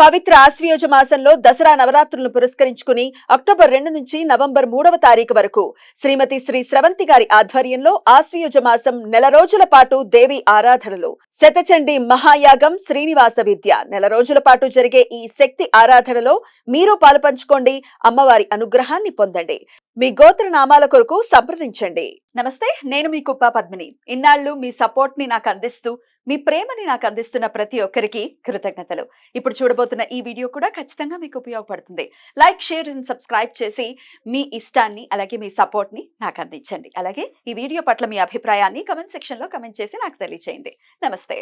పవిత్ర ఆశ్వయుజ మాసంలో దసరా నవరాత్రులను పురస్కరించుకుని అక్టోబర్ 2 నుంచి నవంబర్ 3వ తారీఖు వరకు శ్రీమతి శ్రీ స్రవంతి గారి ఆధ్వర్యంలో ఆశ్వయుజ మాసం నెల రోజుల పాటు దేవి ఆరాధనలు శతచండి మహాయాగం శ్రీనివాస విద్య నెల రోజుల పాటు జరిగే ఈ శక్తి ఆరాధనలో మీరు పాలుపంచుకోండి, అమ్మవారి అనుగ్రహాన్ని పొందండి. మీ గోత్ర నామాల కొరకు సంప్రదించండి. నమస్తే, నేను మీ కుప్ప పద్మిని. ఇన్నాళ్ళు మీ సపోర్ట్ ని నాకు అందిస్తూ మీ ప్రేమని నాకు అందిస్తున్న ప్రతి ఒక్కరికి కృతజ్ఞతలు. ఇప్పుడు చూడబోతున్న ఈ వీడియో కూడా ఖచ్చితంగా మీకు ఉపయోగపడుతుంది. లైక్, షేర్ అండ్ సబ్స్క్రైబ్ చేసి మీ ఇష్టాన్ని అలాగే మీ సపోర్ట్ ని నాకు అందించండి. అలాగే ఈ వీడియో పట్ల మీ అభిప్రాయాన్ని కమెంట్ సెక్షన్ లో కమెంట్ చేసి నాకు తెలియజేయండి. నమస్తే,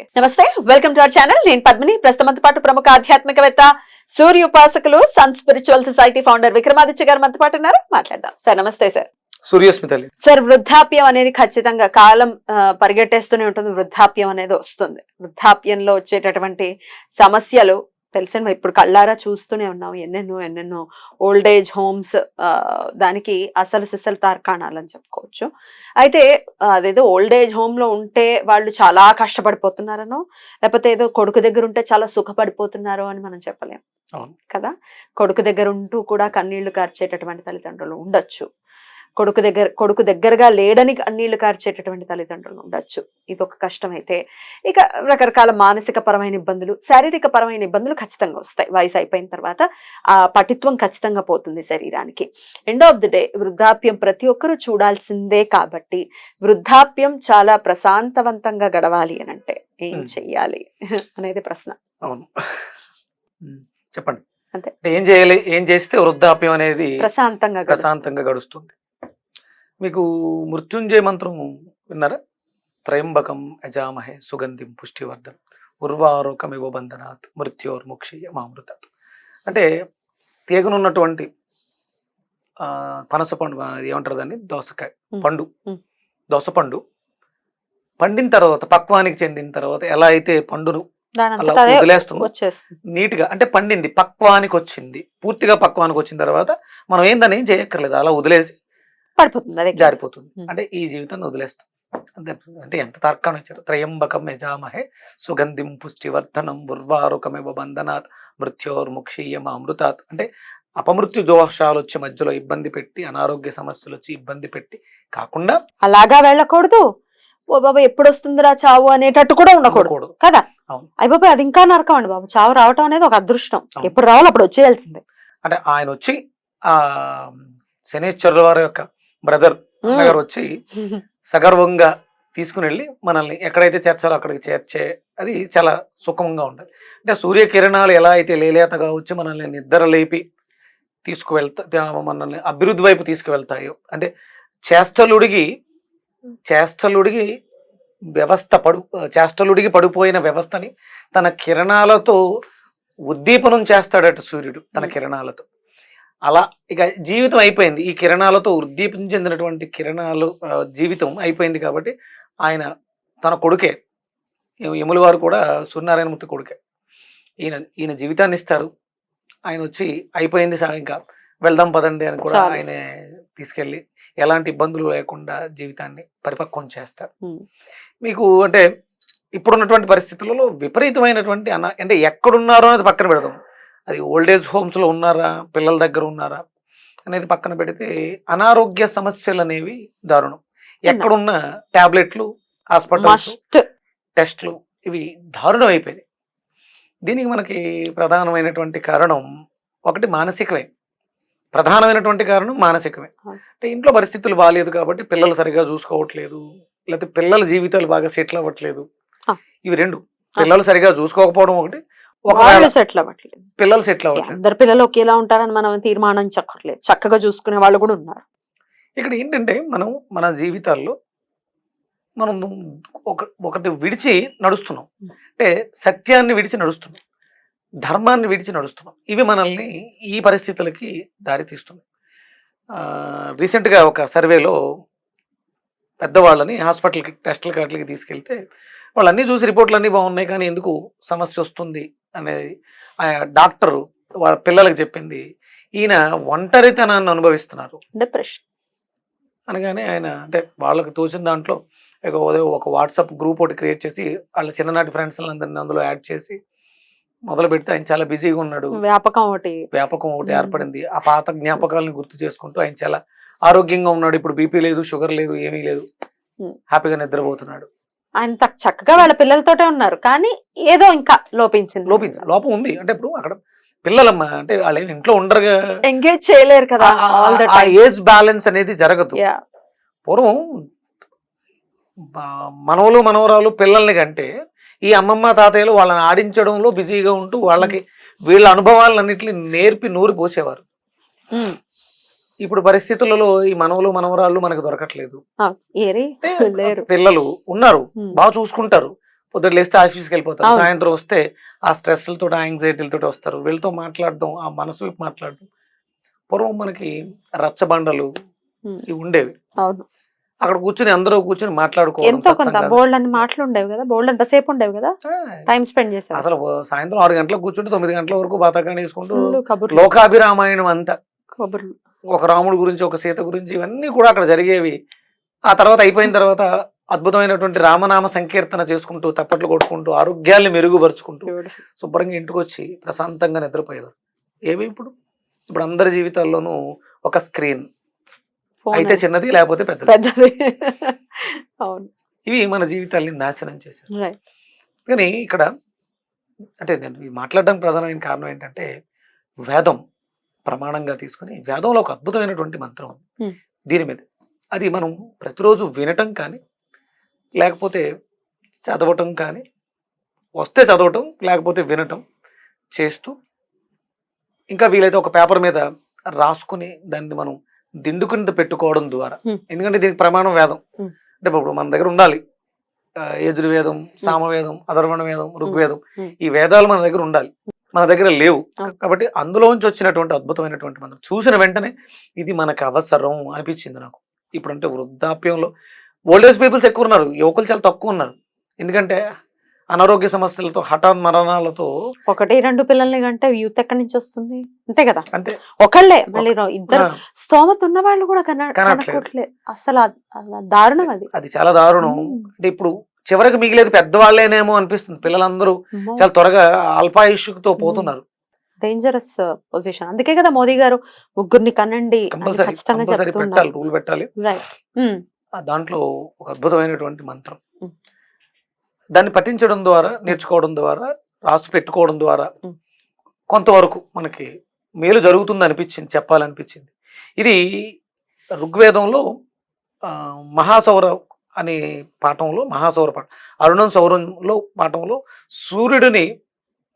వెల్కమ్ టు అవర్ ఛానల్. నేను పద్మిని. ప్రస్తుతంతో పాటు ప్రముఖ ఆధ్యాత్మికవేత్త, సూర్య ఉపాసకులు, sun spiritual society founder Vikramaditya గారు మనతో పాటు ఉన్నారు. మాట్లాడదాం సార్. నమస్తే సార్. సూర్యస్మితలి సార్, వృద్ధాప్యం అనేది ఖచ్చితంగా కాలం పరిగెట్టేస్తూనే ఉంటుంది. వృద్ధాప్యం అనేది వస్తుంది. వృద్ధాప్యంలో వచ్చేటటువంటి సమస్యలు తెలిసిన ఇప్పుడు కళ్ళారా చూస్తూనే ఉన్నాం. ఎన్నెన్నో ఓల్డ్ ఏజ్ హోమ్స్ దానికి అసలు సిసలు తార్కాణాలని చెప్పుకోవచ్చు. అయితే అదేదో ఓల్డ్ ఏజ్ హోమ్ లో ఉంటే వాళ్ళు చాలా కష్టపడిపోతున్నారనో, లేకపోతే ఏదో కొడుకు దగ్గర ఉంటే చాలా సుఖపడిపోతున్నారో అని మనం చెప్పలేం కదా. కొడుకు దగ్గర ఉంటూ కూడా కన్నీళ్లు కార్చేటటువంటి తల్లిదండ్రులు ఉండొచ్చు. కొడుకు దగ్గరగా లేడని కన్నీళ్లు కార్చేటటువంటి తల్లిదండ్రులు ఉండొచ్చు. ఇది ఒక కష్టం. అయితే ఇక రకరకాల మానసిక పరమైన ఇబ్బందులు, శారీరక పరమైన ఇబ్బందులు ఖచ్చితంగా వస్తాయి. వయసు అయిపోయిన తర్వాత ఆ పటిత్వం ఖచ్చితంగా పోతుంది శరీరానికి. ఎండ్ ఆఫ్ ది డే వృద్ధాప్యం ప్రతి ఒక్కరూ చూడాల్సిందే. కాబట్టి వృద్ధాప్యం చాలా ప్రశాంతవంతంగా గడవాలి అని అంటే ఏం చెయ్యాలి అనేది ప్రశ్న. అవును, చెప్పండి. అంతే, ఏం చేయాలి, ఏం చేస్తే వృద్ధాప్యం అనేది ప్రశాంతంగా గడుస్తుంది. మీకు మృత్యుంజయ మంత్రం విన్నారా? త్రయంబకం యజామహే సుగంధిం పుష్టివర్ధనం ఉర్వారోకమివ బంధనాత్ మృత్యోర్ముక్షీయ మామృతాత్. అంటే తీగనున్నటువంటి పనస పండు ఏమంటారు దాన్ని, దోసకాయ పండు, దోసపండు పండిన తర్వాత పక్వానికి చెందిన తర్వాత ఎలా అయితే పండును అలా వదిలేస్తుంది నీట్ గా, అంటే పండింది, పక్వానికి వచ్చింది, పూర్తిగా పక్వానికి వచ్చిన తర్వాత మనం ఏందని ఏం చేయక్కర్లేదు, అలా వదిలేసి పడిపోతుంది, జారిపోతుంది. అంటే ఈ జీవితాన్ని వదిలేస్తుంది. అంటే ఎంత తర్కాన్ని ఇచ్చారు. త్రయంబకం యజామహే సుగంధిం పుష్టివర్ధనం ఉర్వారుకమివ బంధనాత్ మృత్యోర్ముక్షీయ అమృతాత్. అంటే అపమృత్యు దోషాలు వచ్చి మధ్యలో ఇబ్బంది పెట్టి, అనారోగ్య సమస్యలు వచ్చి ఇబ్బంది పెట్టి కాకుండా అలాగా వెళ్ళకూడదు. ఓ బాబా ఎప్పుడు వస్తుందిరా చావు అనేటట్టు కూడా ఉండకూడదు కదా. అయ్య బాబా అది ఇంకా నరకం అండి బాబు. చావు రావటం అనేది ఒక అదృష్టం. ఎప్పుడు రావాలి అప్పుడు వచ్చేయాల్సిందే. అంటే ఆయన వచ్చి ఆ శనేశ్వరుల వారి యొక్క బ్రదర్ గారు వచ్చి సగర్వంగా తీసుకుని వెళ్ళి మనల్ని ఎక్కడైతే చేర్చాలో అక్కడికి చేర్చే అది చాలా సుఖంగా ఉండాలి. అంటే సూర్యకిరణాలు ఎలా అయితే లేలేతగా వచ్చి మనల్ని నిద్ర లేపి మనల్ని అభివృద్ధి వైపు తీసుకువెళ్తాయో, అంటే చేష్టలుడిగి పడిపోయిన వ్యవస్థని తన కిరణాలతో ఉద్దీపనం చేస్తాడట సూర్యుడు తన కిరణాలతో. అలా ఇక జీవితం అయిపోయింది. ఈ కిరణాలతో ఉద్దీపనం చెందినటువంటి కిరణాలు జీవితం అయిపోయింది. కాబట్టి తన కొడుకే, యముల వారు కూడా సూర్యనారాయణమూర్తి కొడుకే. ఈయన జీవితాన్ని ఇస్తారు. ఆయన వచ్చి అయిపోయింది ఇంకా వెళ్దాం పదండి అని కూడా ఆయన తీసుకెళ్ళి ఎలాంటి ఇబ్బందులు లేకుండా జీవితాన్ని పరిపక్వం చేస్తారు. మీకు అంటే ఇప్పుడున్నటువంటి పరిస్థితులలో విపరీతమైనటువంటి అంటే ఎక్కడున్నారో అనేది పక్కన పెడదాం. అది ఓల్డ్ ఏజ్ హోమ్స్లో ఉన్నారా, పిల్లల దగ్గర ఉన్నారా అనేది పక్కన పెడితే అనారోగ్య సమస్యలు అనేవి దారుణం. ఎక్కడున్న టాబ్లెట్లు, హాస్పిటల్స్, టెస్ట్లు ఇవి దారుణం అయిపోయింది. దీనికి మనకి ప్రధానమైనటువంటి కారణం ఒకటి మానసికమే. ప్రధానమైనటువంటి కారణం మానసికమే. అంటే ఇంట్లో పరిస్థితులు బాగాలేదు కాబట్టి పిల్లలు సరిగా చూసుకోవట్లేదు, లేకపోతే పిల్లల జీవితాలు బాగా సెటిల్ అవ్వట్లేదు. ఇవి రెండు. పిల్లలు సరిగా చూసుకోకపోవడం ఒకటి, పిల్లలు సెటిల్ అవ్వట్లేదు. అందరు పిల్లలు ఒకేలా ఉంటారని మనం తీర్మానం చెప్పట్లేదు. చక్కగా చూసుకునే వాళ్ళు కూడా ఉన్నారు. ఇక్కడ ఏంటంటే మన జీవితాల్లో మనం ఒకటి విడిచి నడుస్తున్నాం. అంటే సత్యాన్ని విడిచి నడుస్తున్నాం, ధర్మాన్ని విడిచి నడుస్తున్నాం. ఇవి మనల్ని ఈ పరిస్థితులకి దారి తీస్తున్నాయి. రీసెంట్గా ఒక సర్వేలో పెద్దవాళ్ళని హాస్పిటల్కి టెస్టుల కాట్లకి తీసుకెళ్తే వాళ్ళు అన్నీ చూసి రిపోర్ట్లు అన్నీ బాగున్నాయి, కానీ ఎందుకు సమస్య వస్తుంది అనేది డాక్టరు వాళ్ళ పిల్లలకు చెప్పింది, ఈయన ఒంటరితనాన్ని అనుభవిస్తున్నారు, డిప్రెషన్ అనగానే ఆయన అంటే వాళ్ళకి తోచిన దాంట్లో ఒక వాట్సాప్ గ్రూప్ ఒకటి క్రియేట్ చేసి వాళ్ళ చిన్ననాటి ఫ్రెండ్స్ అందరినీ అందులో యాడ్ చేసి మొదలు పెడితే ఆయన చాలా బిజీగా ఉన్నాడు. వ్యాపకం ఒకటి వ్యాపకం ఒకటి ఏర్పడింది. ఆ పాత జ్ఞాపకాలను గుర్తు చేసుకుంటూ ఆయన చాలా ఆరోగ్యంగా ఉన్నాడు. ఇప్పుడు బీపీ లేదు, షుగర్ లేదు, ఏమీ లేదు, హ్యాపీగా నిద్రపోతున్నాడు. ఆయన చక్కగా వాళ్ళ పిల్లలతోటే ఉన్నారు, కానీ ఏదో ఇంకా లోపం ఉంది. అంటే ఇప్పుడు అక్కడ పిల్లలమ్మా, అంటే వాళ్ళు ఇంట్లో ఉండరుగా, ఎంగేజ్ చేయలేరు కదా, ఆ ఏజ్ బ్యాలెన్స్ అనేది జరగదు. పూర్వం మనవలు మనవరాలు పిల్లల్ని కంటే ఈ అమ్మమ్మ తాతయ్యలు వాళ్ళని ఆడించడంలో బిజీగా ఉంటూ వాళ్ళకి వీళ్ళ అనుభవాలన్నింటినీ నేర్పి నూరి పోసేవారు. ఇప్పుడు పరిస్థితులలో ఈ మనవలు మనవరాళ్ళు మనకు దొరకట్లేదు. పిల్లలు ఉన్నారు, బాగా చూసుకుంటారు, పొద్దున్న లేస్తే ఆఫీస్కి వెళ్ళిపోతారు, సాయంత్రం వస్తే ఆ స్ట్రెస్లతో యాంగ్జైటీలతో వస్తారు. వీళ్ళతో మాట్లాడడం, ఆ మనసు వైపు మాట్లాడడం. పూర్వం మనకి రచ్చబండలు ఇవి ఉండేవి, అక్కడ కూర్చుని అందరూ కూర్చుని మాట్లాడుకోవడం. బోల్డ్ అని మాటలు ఉండేవి కదా, బోల్డ్ ఎంతసేపు ఉండేవి కదా, టైం స్పెండ్ చేశారు. అసలు సాయంత్రం 6 గంటలకు కూర్చుంటే 9 గంటల వరకు బాతాకాన్ని వేసుకుంటూ లోకాభిరామాయణం అంతా, ఒక రాముడి గురించి, ఒక సీత గురించి, ఇవన్నీ కూడా అక్కడ జరిగేవి. ఆ తర్వాత అయిపోయిన తర్వాత అద్భుతమైనటువంటి రామనామ సంకీర్తన చేసుకుంటూ, తప్పట్లు కొట్టుకుంటూ, ఆరోగ్యాన్ని మెరుగుపరుచుకుంటూ శుభ్రంగా ఇంటికి వచ్చి ప్రశాంతంగా నిద్రపోయేవారు. ఏవి ఇప్పుడు అందరి జీవితాల్లోనూ ఒక స్క్రీన్, అయితే చిన్నది లేకపోతే పెద్దది. ఇవి మన జీవితాల్ని నాశనం చేశారు. కానీ ఇక్కడ అంటే నేను మాట్లాడడానికి ప్రధానమైన కారణం ఏంటంటే, వేదం ప్రమాణంగా తీసుకుని, వేదంలో ఒక అద్భుతమైనటువంటి మంత్రం ఉంది దీని మీద. అది మనం ప్రతిరోజు వినటం కానీ, లేకపోతే చదవటం కానీ, వస్తే చదవటం లేకపోతే వినటం చేస్తూ, ఇంకా వీలైతే ఒక పేపర్ మీద రాసుకుని దాన్ని మనం దిండు కింద పెట్టుకోవడం ద్వారా, ఎందుకంటే దీనికి ప్రమాణం వేదం. అంటే ఇప్పుడు మన దగ్గర ఉండాలి యజుర్వేదం, సామవేదం, అథర్వణ వేదం, ఋగ్వేదం, ఈ వేదాలు మన దగ్గర ఉండాలి. మన దగ్గర లేవు కాబట్టి అందులోంచి వచ్చినటువంటి అద్భుతమైనటువంటి మంత్రం చూసిన వెంటనే ఇది మనకు అవసరం అనిపించింది నాకు. ఇప్పుడు అంటే వృద్ధాప్యంలో ఓల్డేజ్ పీపుల్స్ ఎక్కువ ఉన్నారు, యువకులు చాలా తక్కువ ఉన్నారు. ఎందుకంటే అనారోగ్య సమస్యలతో, హఠాన్ మరణాలతో. 1-2 పిల్లల్ని కంటే యూత్ ఎక్కడి నుంచి వస్తుంది? అంతే కదా, అంతే ఒకళ్ళే, మళ్ళీ ఇద్దరు స్తోమత ఉన్న వాళ్ళు కూడా కనట్లేదు. అసలు దారుణం, అది చాలా దారుణం. అంటే ఇప్పుడు చివరికి మిగిలేదు పెద్దవాళ్ళేనేమో అనిపిస్తుంది. పిల్లలందరూ చాలా త్వరగా అల్పాయుష్తో పోతున్నారు. Dangerous position. అందుకే కదా మోదీ గారు 3 కనండి పెట్టాలి, రూల్ పెట్టాలి. దాంట్లో ఒక అద్భుతమైనటువంటి మంత్రం, దాన్ని పఠించడం ద్వారా, నేర్చుకోవడం ద్వారా, రాసి పెట్టుకోవడం ద్వారా కొంతవరకు మనకి మేలు జరుగుతుంది అనిపించింది, చెప్పాలనిపించింది. ఇది ఋగ్వేదంలో మహాసౌర అనే పాఠంలో, మహాసౌర పాఠం, అరుణం సౌరంలో పాఠంలో సూర్యుడిని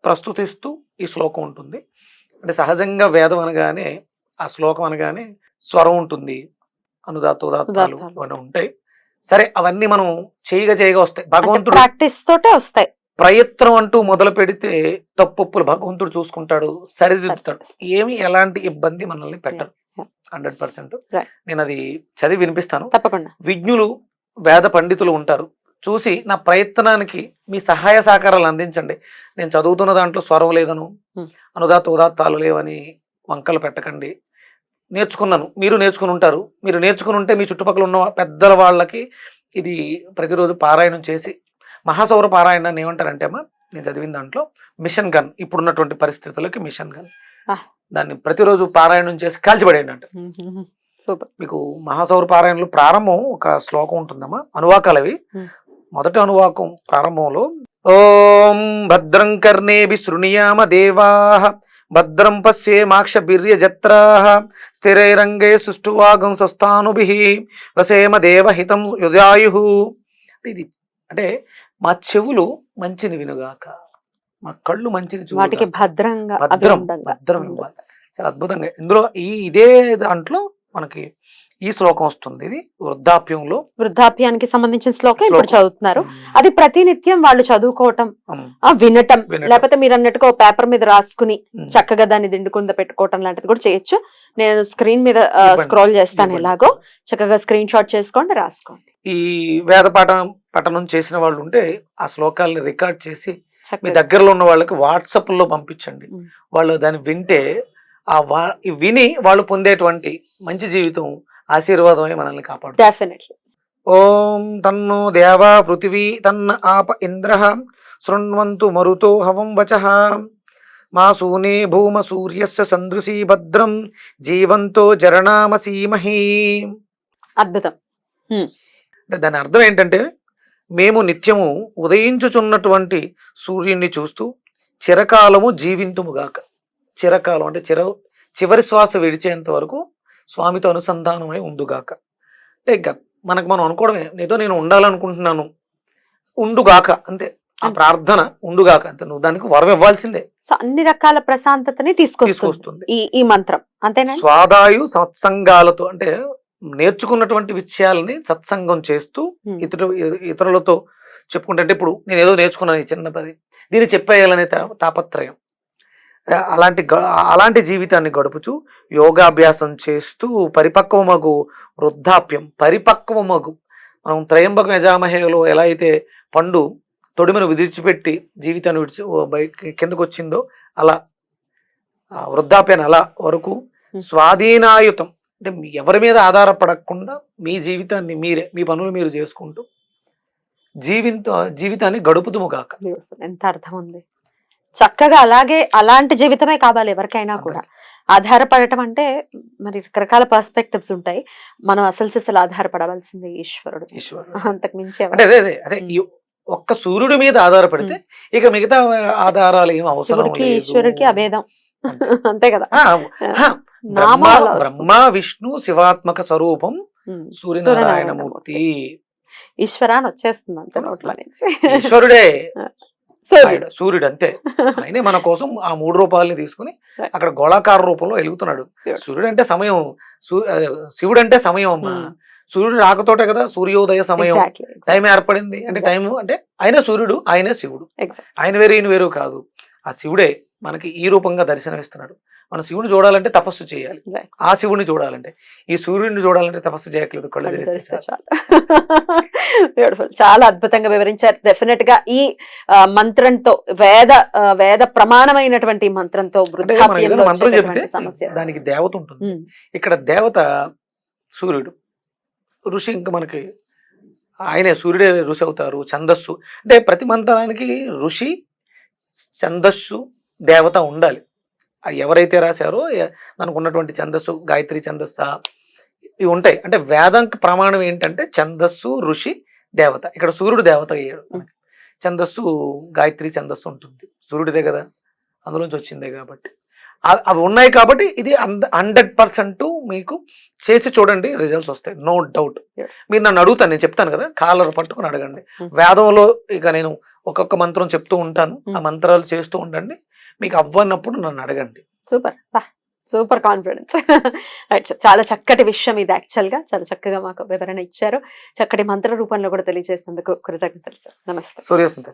ప్రస్తుతిస్తూ ఈ శ్లోకం ఉంటుంది. అంటే సహజంగా వేదం అనగానే, ఆ శ్లోకం అనగానే స్వరం ఉంటుంది, అనుదాత్త ఉదాత్తాలు ఇవన్నీ ఉంటాయి. సరే, అవన్నీ మనం చేయగా వస్తాయి, భగవంతుడు ప్రాక్టీస్ తోటే వస్తాయి. ప్రయత్నం అంటూ మొదలు పెడితే తప్పులు భగవంతుడు చూసుకుంటాడు, సరిదిద్దుతాడు. ఏమి ఎలాంటి ఇబ్బంది మనల్ని పెట్టరు. 100%. నేను అది చదివి వినిపిస్తాను. తప్పకుండా. విజ్ఞులు, వేద పండితులు ఉంటారు, చూసి నా ప్రయత్నానికి మీ సహాయ సహకారాలు అందించండి. నేను చదువుతున్న దాంట్లో స్వరం లేదను, అనుదాత్త ఉదాత్తాలు లేవని వంకలు పెట్టకండి. నేర్చుకున్నాను, మీరు నేర్చుకుని ఉంటారు. మీరు నేర్చుకుని ఉంటే మీ చుట్టుపక్కల ఉన్న పెద్దల వాళ్ళకి ఇది ప్రతిరోజు పారాయణం చేసి, మహాసౌర పారాయణాన్ని ఏమంటారంటే అమ్మా, నేను చదివిన దాంట్లో మిషన్ గన్, ఇప్పుడున్నటువంటి పరిస్థితులకి మిషన్ గన్, దాన్ని ప్రతిరోజు పారాయణం చేసి కాల్చిపడేయండి అంటే. మీకు మహాసౌర పారాయణలో ప్రారంభం ఒక శ్లోకం ఉంటుందమ్మా, అనువాకాలు అవి. మొదటి అనువాకం ప్రారంభంలో, ఓం భద్రం కర్ణేభి శృణుయామ దేవాః, భద్రం పశ్యేమాక్షభిర్యజత్రాః, స్థిరైరంగే సుష్ఠువాగం స్వస్థానుభిః, వసేమ దేవహితం యుధాయుః. ఇది అంటే మా చెవులు మంచిని వినుగాక, మా కళ్ళు మంచిని చూడాలి, భద్రం ఇవ్వాలి. చాలా అద్భుతంగా ఇందులో ఇదే దాంట్లో మనకి ఈ శ్లోకం వస్తుంది. ఇది వృద్ధాప్యానికి సంబంధించిన శ్లోకం ఇప్పుడు చదువుతున్నారు. అది ప్రతినిత్యం వాళ్ళు చదువుకోవటం, వినటం, లేకపోతే మీరు అన్నట్టుగా పేపర్ మీద రాసుకుని చక్కగా దాన్ని దిండుకుంద పెట్టుకోవటం లాంటిది కూడా చేయొచ్చు. నేను స్క్రీన్ మీద స్క్రోల్ చేస్తాను, ఎలాగో చక్కగా స్క్రీన్ షాట్ చేసుకోండి, రాసుకోండి. ఈ వేద పఠనం చేసిన వాళ్ళు ఉంటే ఆ శ్లోకాలని రికార్డ్ చేసి మీ దగ్గరలో ఉన్న వాళ్ళకి వాట్సాప్ లో పంపించండి. వాళ్ళు దాన్ని వింటే విని వాళ్ళు పొందేటువంటి మంచి జీవితం, ఆశీర్వాదమే మనల్ని కాపాడు. డెఫినెట్లీ. ఓం తన్నో దేవా పృథివీ తన్న ఆప ఇంద్రః శృణ్వంతు మరుతో హవం వచః. మా సూనే భూమ సూర్యస్య సందృశీ భద్రం జీవంతో జరణామసీమహి. అద్భుతం. అంటే దాని అర్థం ఏంటంటే, మేము నిత్యము ఉదయించుచున్నటువంటి సూర్యుడిని చూస్తూ చిరకాలము జీవింతుముగాక. చిరకాలం అంటే చివరి శ్వాస విడిచేంత వరకు స్వామితో అనుసంధానమై ఉండుగాక. అంటే ఇంకా మనకు మనం అనుకోవడమే, నీతో నేను ఉండాలనుకుంటున్నాను, ఉండుగాక అంతే. ఆ ప్రార్థన ఉండుగాక అంతే. నువ్వు దానికి వరం ఇవ్వాల్సిందే. సో అన్ని రకాల ప్రశాంతతని తీసుకొస్తుంది ఈ మంత్రం, అంతేనా? స్వాదాయు సత్సంగాలతో, అంటే నేర్చుకున్నటువంటి విషయాలని సత్సంగం చేస్తూ ఇతరులతో చెప్పుకుంటే, అంటే ఇప్పుడు నేను ఏదో నేర్చుకున్నాను ఈ చిన్న పది, దీన్ని చెప్పేయాలనే తాపత్రయం, అలాంటి జీవితాన్ని గడుపుచు యోగాభ్యాసం చేస్తూ పరిపక్వమగు వృద్ధాప్యం, పరిపక్వమగు, మనం త్రయంబక యజామహేలో ఎలా అయితే పండు తొడిమను విడిచిపెట్టి జీవితాన్ని కిందకు వచ్చిందో, అలా వృద్ధాప్యాన్ని అలా వరకు స్వాధీనాయుతం, అంటే ఎవరి మీద ఆధారపడకుండా మీ జీవితాన్ని మీరే, మీ పనులు మీరు చేసుకుంటూ జీవితాన్ని గడుపుతుము కాక. ఎంత అర్థం ఉంది. చక్కగా అలాంటి జీవితమే కావాలి ఎవరికైనా కూడా. ఆధారపడటం అంటే మరి రకరకాల పర్స్పెక్టివ్స్ ఉంటాయి. మనం అసలు ఆధారపడవలసింది ఈశ్వరుడు, అంతకు మించి. అదే ఒక్క సూర్యుడి మీద ఆధారపడితే ఇక మిగతా ఆధారాలు ఏం అవసరం లేదు. ఈశ్వరుడికి అభేదం అంతే కదా. బ్రహ్మ విష్ణు శివాత్మక స్వరూపం సూర్యనారాయణమూర్తి. ఈశ్వర అని వచ్చేస్తుంది అంతే నోట్ల నుంచి. ఈశ్వరుడే సూర్యుడు అంతే. ఆయనే మన కోసం ఆ 3 రూపాయలని తీసుకుని అక్కడ గోళాకార రూపంలో వెలుగుతున్నాడు. సూర్యుడు అంటే సమయం, శివుడు అంటే సమయం అమ్మా. సూర్యుడు రాకతోటే కదా సూర్యోదయ సమయం, టైం ఏర్పడింది. అంటే టైం అంటే ఆయనే సూర్యుడు, ఆయనే శివుడు. ఆయన వేరు ఈయన వేరు కాదు. ఆ శివుడే మనకి ఈ రూపంగా దర్శనమిస్తున్నాడు. మనం శివుని చూడాలంటే తపస్సు చేయాలి, ఆ శివుని చూడాలంటే. ఈ సూర్యుడిని చూడాలంటే తపస్సు చేయట్లేదు, కళ్ళు తెరిస్తే చాలు. బ్యూటిఫుల్, చాలా అద్భుతంగా వివరించారు. డెఫినెట్ గా ఈ మంత్రంతో, వేద ప్రమాణమైనటువంటి మంత్రంతో మంత్రం చెప్తే దానికి దేవత ఉంటుంది. ఇక్కడ దేవత సూర్యుడు, ఋషి ఇంకా మనకి ఆయనే మనకి ఋషి అవుతారు. ఛందస్సు అంటే ప్రతి మంత్రానికి ఋషి, ఛందస్సు, దేవత ఉండాలి. ఎవరైతే రాశారో మనకు ఉన్నటువంటి ఛందస్సు, గాయత్రి ఛందస్స ఇవి ఉంటాయి. అంటే వేదంకి ప్రమాణం ఏంటంటే ఛందస్సు, ఋషి, దేవత. ఇక్కడ సూర్యుడు దేవత అయ్యాడు. ఛందస్సు, గాయత్రి ఛందస్సు ఉంటుంది, సూర్యుడిదే కదా, అందులోంచి వచ్చిందే కాబట్టి అవి ఉన్నాయి. కాబట్టి ఇది 100% మీకు చేసి చూడండి, రిజల్ట్స్ వస్తాయి, నో డౌట్. మీరు నన్ను అడుగుతాను, నేను చెప్తాను కదా, కాలర్ పట్టుకుని అడగండి. వేదంలో ఇక నేను ఒక్కొక్క మంత్రం చెప్తూ ఉంటాను, ఆ మంత్రాలు చేస్తూ ఉండండి. మీకు అవ్వనప్పుడు నన్ను అడగండి. Super confidence. చాలా చక్కటి విషయం ఇది. యాక్చువల్ గా చాలా చక్కగా మాకు వివరణ ఇచ్చారు. చక్కటి మంత్ర రూపంలో కూడా తెలియజేసినందుకు కృతజ్ఞతలు సార్. నమస్తే. సూర్యస్మిత.